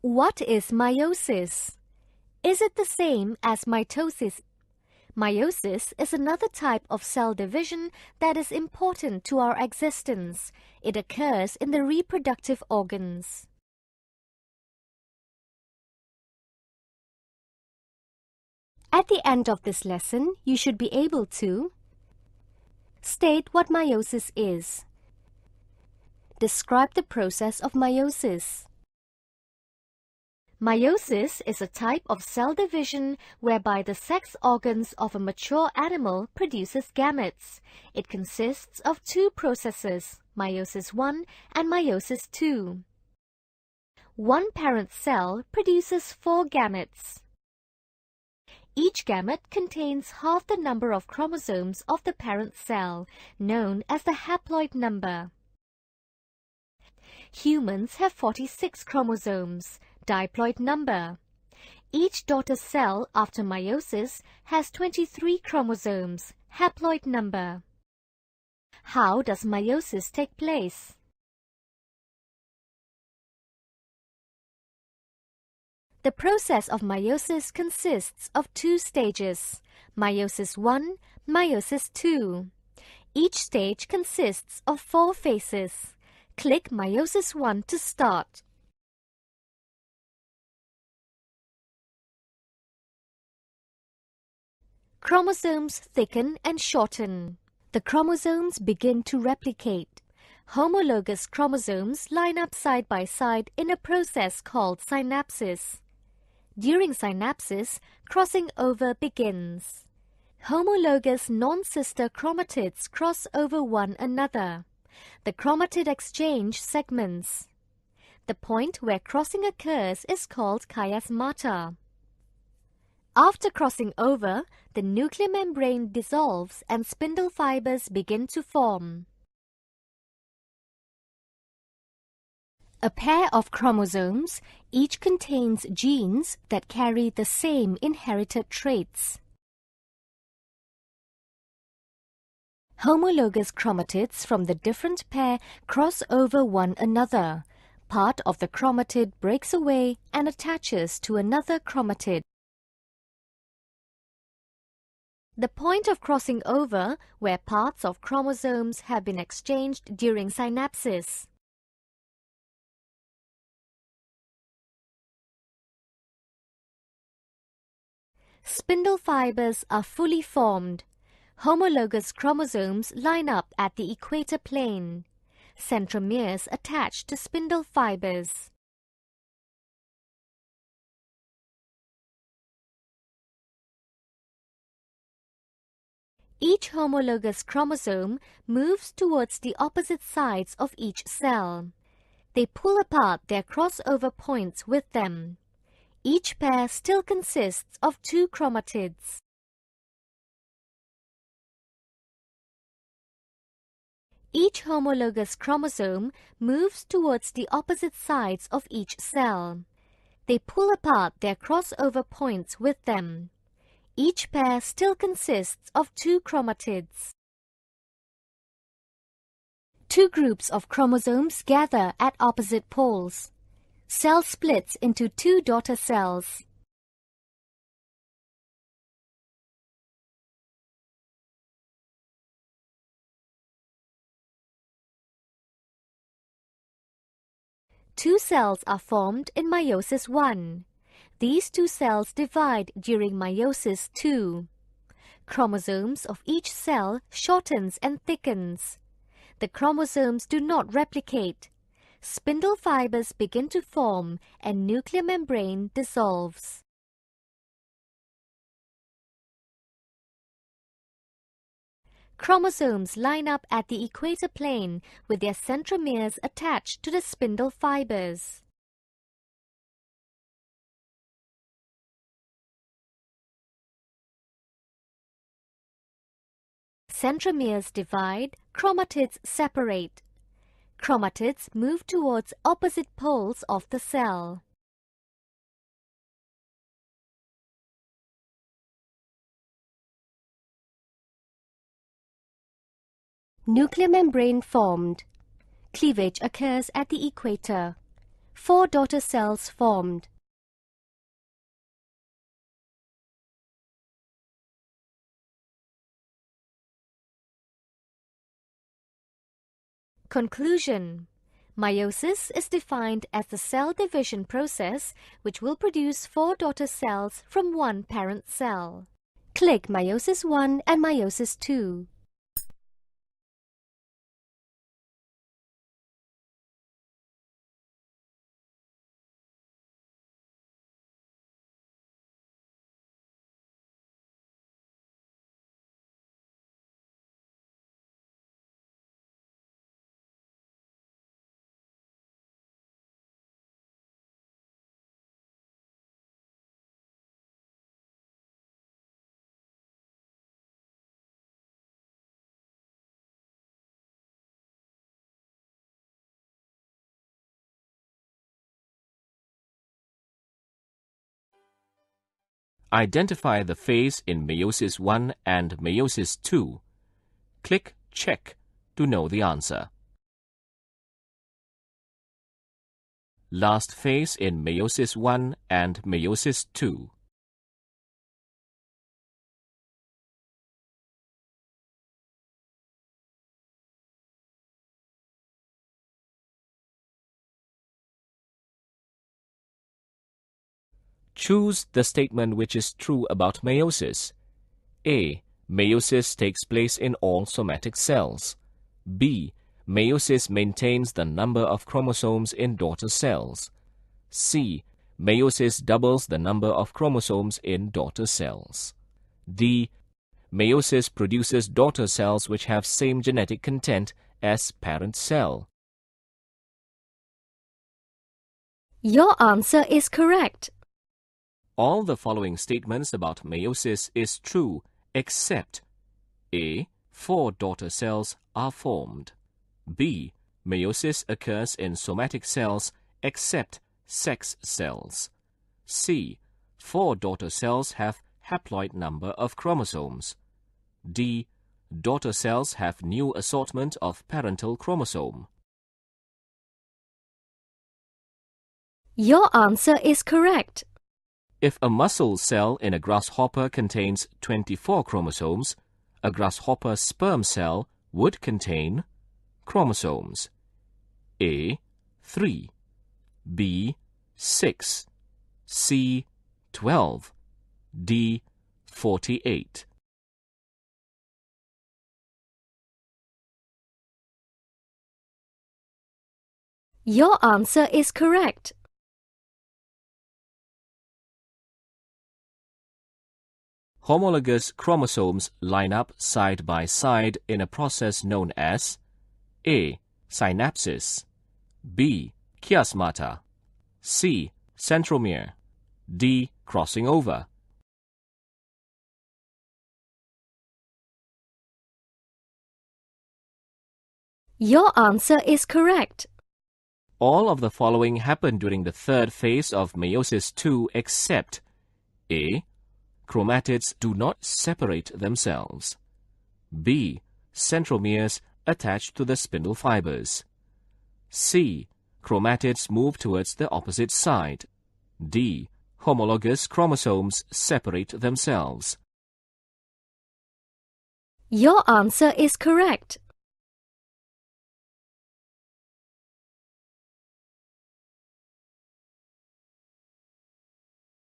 What is meiosis? Is it the same as mitosis? Meiosis is another type of cell division that is important to our existence. It occurs in the reproductive organs. At the end of this lesson, you should be able to state what meiosis is. Describe the process of meiosis. Meiosis is a type of cell division whereby the sex organs of a mature animal produces gametes. It consists of two processes, meiosis I and meiosis II. One parent cell produces 4 gametes. Each gamete contains half the number of chromosomes of the parent cell, known as the haploid number. Humans have 46 chromosomes, diploid number. Each daughter cell after meiosis has 23 chromosomes, haploid number. How does meiosis take place? The process of meiosis consists of 2 stages, meiosis I, meiosis II. Each stage consists of 4 phases. Click meiosis I to start. Chromosomes thicken and shorten. The chromosomes begin to replicate. Homologous chromosomes line up side by side in a process called synapsis. During synapsis, crossing over begins. Homologous non-sister chromatids cross over one another. The chromatid exchange segments. The point where crossing occurs is called chiasmata. After crossing over, the nuclear membrane dissolves and spindle fibers begin to form. A pair of chromosomes each contains genes that carry the same inherited traits. Homologous chromatids from the different pair cross over one another. Part of the chromatid breaks away and attaches to another chromatid. The point of crossing over where parts of chromosomes have been exchanged during synapsis. Spindle fibers are fully formed. Homologous chromosomes line up at the equator plane. Centromeres attach to spindle fibers. Each homologous chromosome moves towards the opposite sides of each cell. They pull apart their crossover points with them. Each pair still consists of 2 chromatids. Each homologous chromosome moves towards the opposite sides of each cell. They pull apart their crossover points with them. Each pair still consists of 2 chromatids. 2 groups of chromosomes gather at opposite poles. Cell splits into 2 daughter cells. Two cells are formed in meiosis I. These 2 cells divide during meiosis II. Chromosomes of each cell shortens and thickens. The chromosomes do not replicate. Spindle fibers begin to form and nuclear membrane dissolves. Chromosomes line up at the equator plane with their centromeres attached to the spindle fibers. Centromeres divide, chromatids separate. Chromatids move towards opposite poles of the cell. Nuclear membrane formed. Cleavage occurs at the equator. 4 daughter cells formed. Conclusion. Meiosis is defined as the cell division process which will produce 4 daughter cells from one parent cell. Click Meiosis 1 and Meiosis 2. Identify the phase in Meiosis 1 and Meiosis 2. Click Check to know the answer. Last phase in Meiosis 1 and Meiosis 2. Choose the statement which is true about meiosis. A. Meiosis takes place in all somatic cells. B. Meiosis maintains the number of chromosomes in daughter cells. C. Meiosis doubles the number of chromosomes in daughter cells. D. Meiosis produces daughter cells which have same genetic content as parent cell. Your answer is correct. All the following statements about meiosis is true except A. 4 daughter cells are formed. B. Meiosis occurs in somatic cells except sex cells. C. 4 daughter cells have haploid number of chromosomes. D. Daughter cells have new assortment of parental chromosome. Your answer is correct. If a muscle cell in a grasshopper contains 24 chromosomes, a grasshopper sperm cell would contain chromosomes A. 3, B. 6, C. 12, D. 48. Your answer is correct. Homologous chromosomes line up side by side in a process known as A. Synapsis, B. Chiasmata, C. Centromere, D. Crossing over. Your answer is correct. All of the following happen during the third phase of meiosis 2 except A. Chromatids do not separate themselves. B. Centromeres attach to the spindle fibers. C. Chromatids move towards the opposite side. D. Homologous chromosomes separate themselves. Your answer is correct.